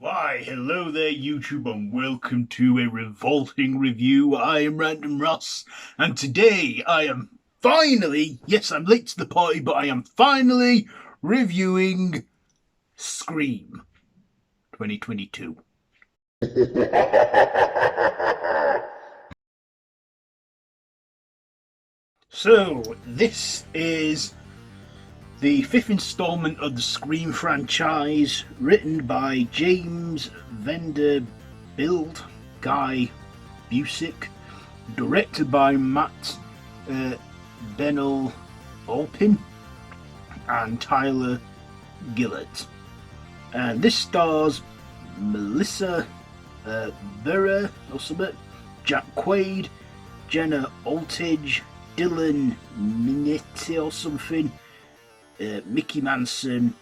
Why, hello there YouTube and welcome to a Revolting review. I am Random Ross and today I am finally, yes I'm late to the party, but I am finally reviewing Scream 2022. So, this is the fifth installment of the Scream franchise, written by James Vanderbilt, Guy Busick, directed by Matt Benel Alpin and Tyler Gillett. And this stars Melissa Vera or something, Jack Quaid, Jenna Oltage, Dylan Minetti or something, Mickey Manson,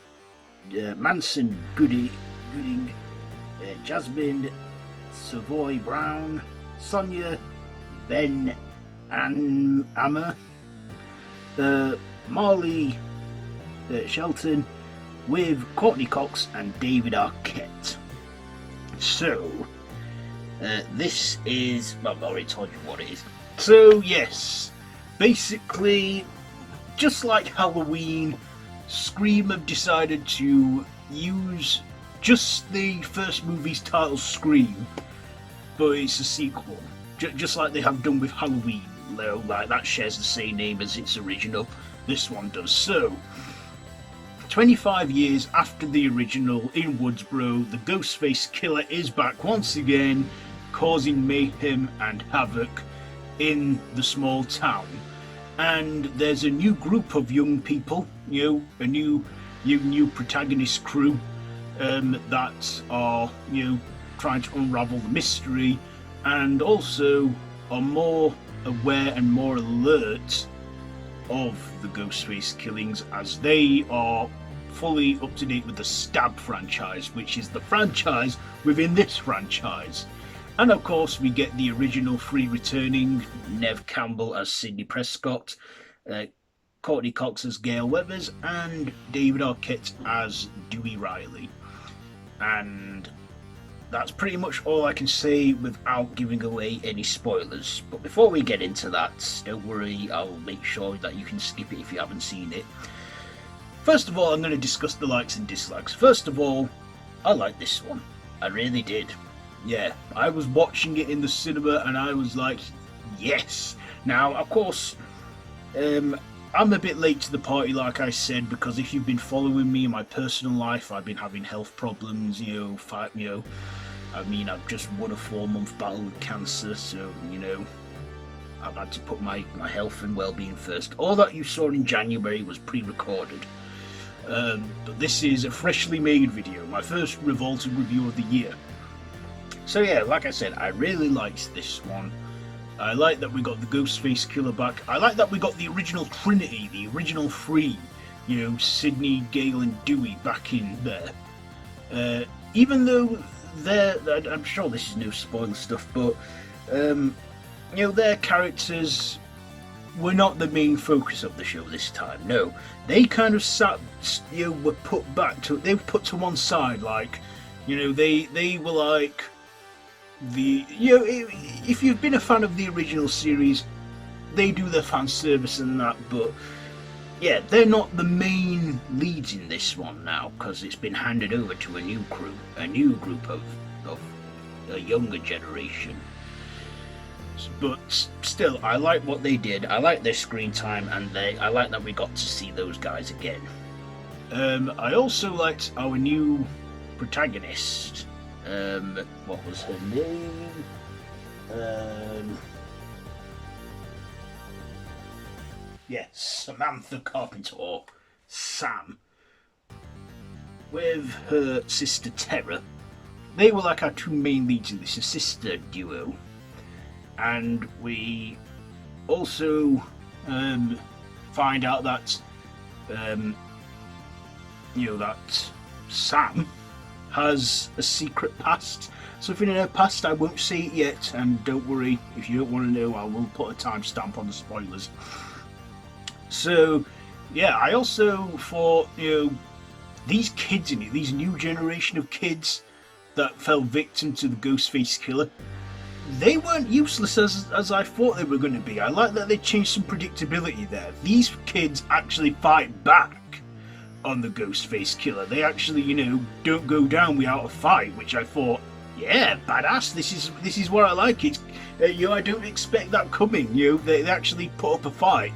Gooding, Jasmine Savoy Brown, Sonia Ben Ammer, Marley Shelton, with Courtney Cox and David Arquette. So, this is, well, I've already told you what it is. So, yes, basically, just like Halloween, Scream have decided to use just the first movie's title, Scream, but it's a sequel, just like they have done with Halloween. Like that shares the same name as its original. This one does. So, 25 years after the original in Woodsboro, the Ghostface killer is back once again, causing mayhem and havoc in the small town. And there's a new group of young people, a new protagonist crew that are, trying to unravel the mystery, and also are more aware and more alert of the Ghostface killings, as they are fully up to date with the Stab franchise, which is the franchise within this franchise. And of course, we get the original three returning: Nev Campbell as Sidney Prescott, Courtney Cox as Gail Weathers, and David Arquette as Dewey Riley. And that's pretty much all I can say without giving away any spoilers. But before we get into that, don't worry, I'll make sure that you can skip it if you haven't seen it. First of all, I'm going to discuss the likes and dislikes. First of all, I like this one. I really did. Yeah, I was watching it in the cinema and I was like, yes. Now, of course, I'm a bit late to the party, like I said, because if you've been following me in my personal life, I've been having health problems, I've just won a 4-month battle with cancer, so, I've had to put my health and well-being first. All that you saw in January was pre-recorded. But this is a freshly made video, my first Revolting review of the year. So yeah, like I said, I really liked this one. I like that we got the Ghostface killer back. I like that we got the original Trinity, the original three, Sidney, Gail and Dewey back in there. Even though I'm sure this is no spoiler stuff, but, their characters were not the main focus of the show this time. No, they kind of were put back to, they were put to one side, like, they were like, if you've been a fan of the original series, they do their fan service and that, but yeah, they're not the main leads in this one now, because it's been handed over to a new crew, a new group of a younger generation. But still, I like what they did. I like their screen time, and I like that we got to see those guys again. I also liked our new protagonist. What was her name? Yes, Samantha Carpenter, or Sam, with her sister Tara. They were like our two main leads in this, a sister duo. And we also find out that, that Sam has a secret past, something in her past. I won't say it yet, and don't worry, if you don't want to know, I will put a timestamp on the spoilers. So yeah, I also thought, these kids in it, these new generation of kids, that fell victim to the Ghostface killer, they weren't useless as I thought they were going to be. I like that they changed some predictability there. These kids actually fight back on the Ghostface killer. They actually, you know, don't go down without a fight, which I thought, yeah, badass. This is what I like. It's you know, I don't expect that coming. You know, they actually put up a fight.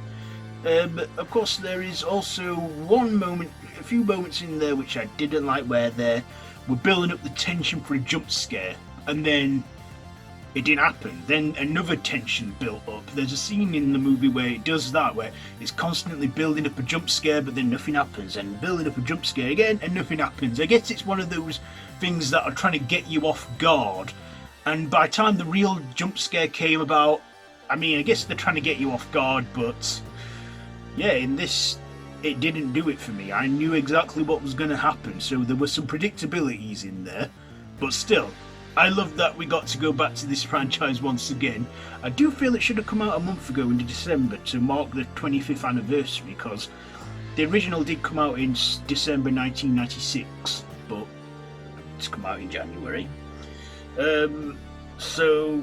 But of course, there is also a few moments in there which I didn't like, where they were building up the tension for a jump scare, and then it didn't happen. Then another tension built up. There's a scene in the movie where it does that, where it's constantly building up a jump scare, but then nothing happens, and building up a jump scare again, and nothing happens. I guess it's one of those things that are trying to get you off guard, and by the time the real jump scare came about, I mean, I guess they're trying to get you off guard, but yeah, in this, it didn't do it for me. I knew exactly what was going to happen, so there were some predictabilities in there, but still, I love that we got to go back to this franchise once again. I do feel it should have come out a month ago in December to mark the 25th anniversary, because the original did come out in December 1996, but it's come out in January. So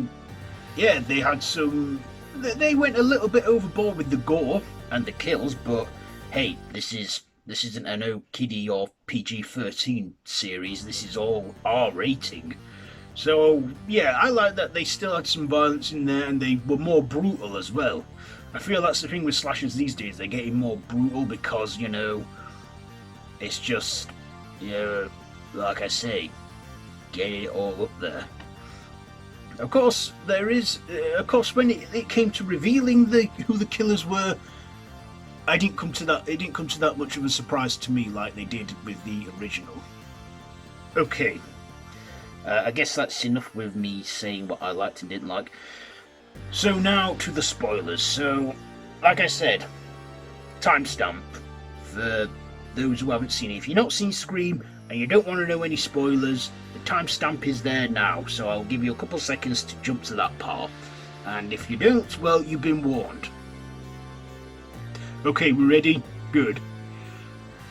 yeah, they had some. They went a little bit overboard with the gore and the kills, but hey, this isn't an O kiddie or PG-13 series. This is all R rating. So yeah, I like that they still had some violence in there, and they were more brutal as well. I feel that's the thing with slashers these days. They're getting more brutal because, you know, it's just, you know, like I say, get it all up there. Of course, when it came to revealing who the killers were, it didn't come to that much of a surprise to me like they did with the original. Okay. I guess that's enough with me saying what I liked and didn't like. So now to the spoilers. So, like I said, timestamp for those who haven't seen it. If you've not seen Scream and you don't want to know any spoilers, the timestamp is there now. So I'll give you a couple seconds to jump to that part. And if you don't, well, you've been warned. Okay, we're ready? Good.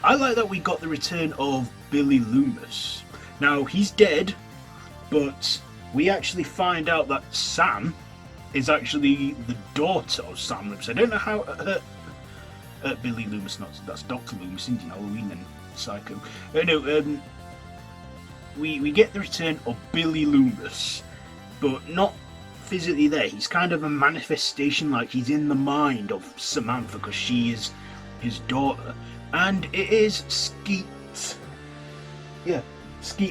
I like that we got the return of Billy Loomis. Now, he's dead, but we actually find out that Sam is actually the daughter of Sam Loomis. I don't know how Billy Loomis, that's Dr. Loomis, isn't he? Halloween and Psycho. We get the return of Billy Loomis, but not physically there. He's kind of a manifestation, like he's in the mind of Samantha because she is his daughter, and it is Skeet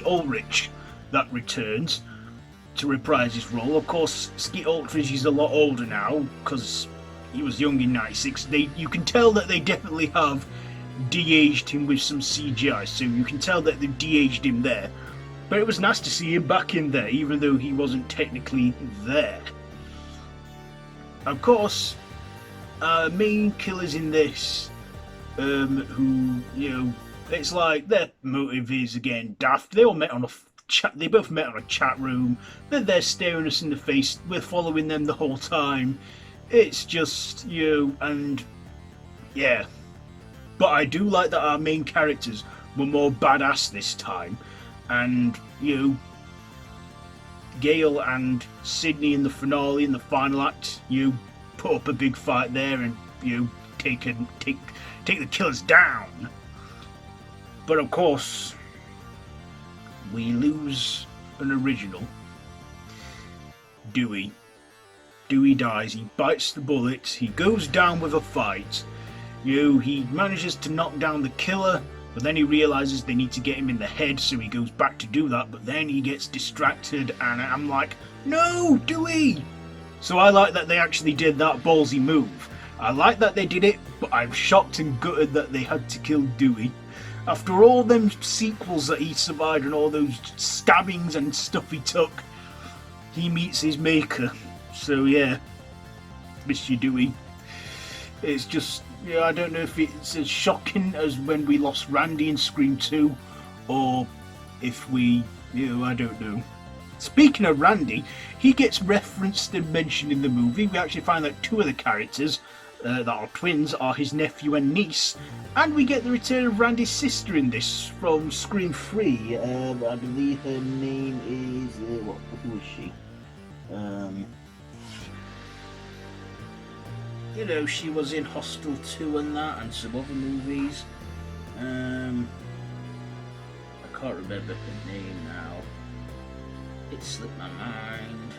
Ulrich that returns to reprise his role. Of course, Skeet Ulrich is a lot older now because he was young in '96. You can tell that they definitely have de-aged him with some CGI, so you can tell that they de-aged him there. But it was nice to see him back in there, even though he wasn't technically there. Of course, main killers in this, who, you know, it's like their motive is again daft. They all met on a chat. They both met on a chat room. They're there staring us in the face. We're following them the whole time. It's just, you know, and yeah. But I do like that our main characters were more badass this time. And, you know, Gail and Sydney in the finale, in the final act, you put up a big fight there and, you know, take the killers down. But of course, we lose an original. Dewey. Dewey dies, he bites the bullet, he goes down with a fight. You know, he manages to knock down the killer, but then he realises they need to get him in the head, so he goes back to do that, but then he gets distracted, and I'm like, no, Dewey! So I like that they actually did that ballsy move. I like that they did it, but I'm shocked and gutted that they had to kill Dewey. After all them sequels that he survived and all those stabbings and stuff he took, he meets his maker. So yeah, miss you, Dewey. It's just, yeah, I don't know if it's as shocking as when we lost Randy in Scream 2, or if we, you know, I don't know. Speaking of Randy, he gets referenced and mentioned in the movie. We actually find that two of the characters that are twins are his nephew and niece, and we get the return of Randy's sister in this from Scream 3. I believe her name is who is she? You know, she was in Hostel 2 and that, and some other movies. I can't remember her name now. It slipped my mind.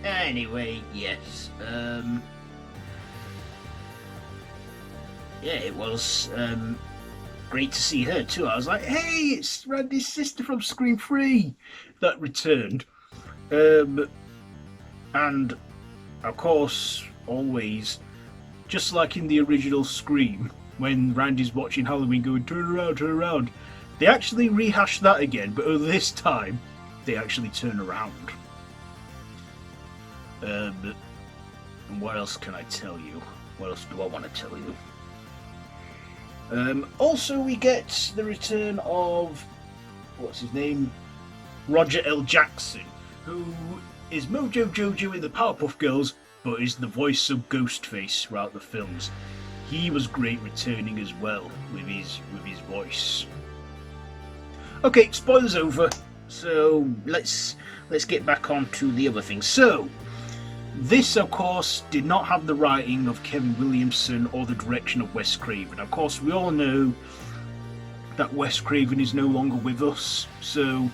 Anyway, yes. Yeah, it was great to see her too. I was like, hey, it's Randy's sister from Scream 3 that returned. And of course, always, just like in the original Scream, when Randy's watching Halloween going, turn around, they actually rehashed that again, but this time, they actually turn around. And what else can I tell you? What else do I want to tell you? Also, we get the return of, what's his name? Roger L. Jackson, who is Mojo Jojo in the Powerpuff Girls, but is the voice of Ghostface throughout the films. He was great returning as well with his voice. Okay, spoilers over. So let's get back on to the other thing. So this, of course, did not have the writing of Kevin Williamson or the direction of Wes Craven. Of course, we all know that Wes Craven is no longer with us, so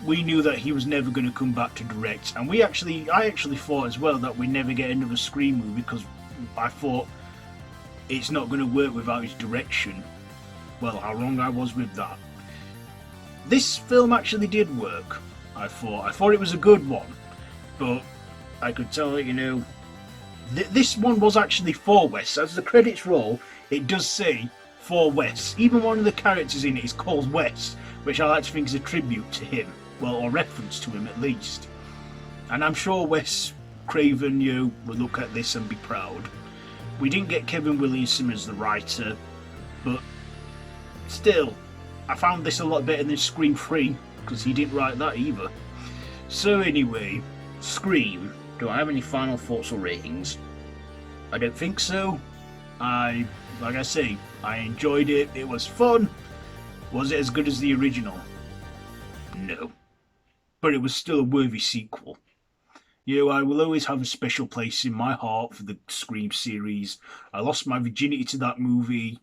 we knew that he was never going to come back to direct. And I actually thought as well that we'd never get another Scream movie, because I thought it's not going to work without his direction. Well, how wrong I was with that. This film actually did work, I thought it was a good one, but I could tell that, you know, this one was actually for Wes. As the credits roll, it does say for Wes. Even one of the characters in it is called Wes, which I like to think is a tribute to him, well, or reference to him at least. And I'm sure Wes Craven, you know, will look at this and be proud. We didn't get Kevin Williamson as the writer, but still, I found this a lot better than Scream 3, because he didn't write that either. So anyway, Scream. Do I have any final thoughts or ratings? I don't think so. Like I say, I enjoyed it. It was fun. Was it as good as the original? No. But it was still a worthy sequel. You know, I will always have a special place in my heart for the Scream series. I lost my virginity to that movie,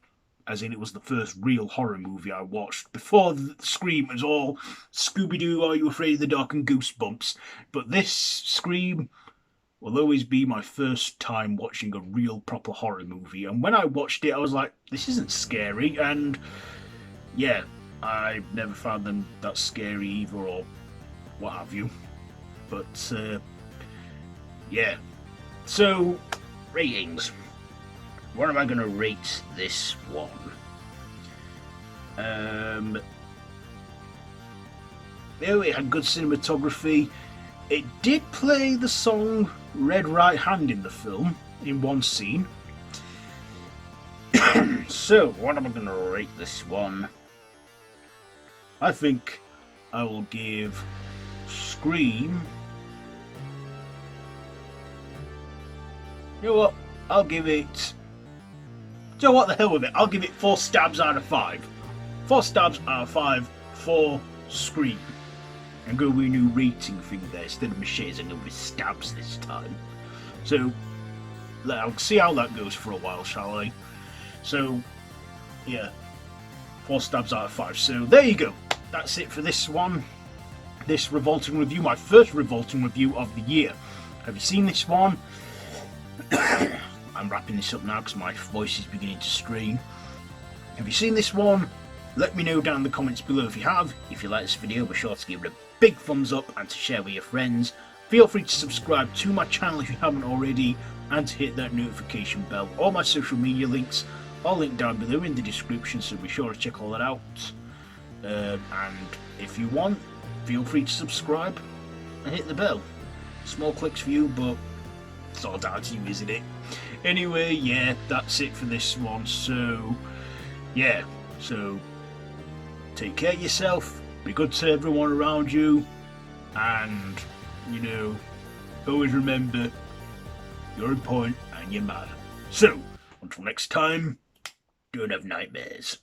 as in it was the first real horror movie I watched. Before the Scream was all Scooby-Doo, Are You Afraid of the Dark and Goosebumps. But this Scream will always be my first time watching a real proper horror movie. And when I watched it, I was like, this isn't scary. And yeah, I never found them that scary either, or what have you. But yeah. So, ratings. What am I going to rate this one? It had good cinematography. It did play the song Red Right Hand in the film, in one scene. So, what am I going to rate this one? I think I will give Scream... You know what? I'll give it... So what the hell with it? I'll give it 4 stabs out of 5. 4 stabs out of 5 for Scream. And go with a new rating thing there. Instead of machetes, I'm going with stabs this time. So, I'll see how that goes for a while, shall I? So, yeah. 4 stabs out of 5. So, there you go. That's it for this one. This Revolting review. My first Revolting review of the year. Have you seen this one? I'm wrapping this up now because my voice is beginning to strain. Have you seen this one? Let me know down in the comments below if you have. If you like this video, be sure to give it a big thumbs up and to share with your friends. Feel free to subscribe to my channel if you haven't already, and to hit that notification bell. All my social media links are linked down below in the description, so be sure to check all that out. And if you want, feel free to subscribe and hit the bell. Small clicks for you, but it's all down to you, isn't it? Anyway, yeah, that's it for this one. So, yeah, so take care of yourself, be good to everyone around you, and, you know, always remember, you're important and you're mad. So, until next time, don't have nightmares.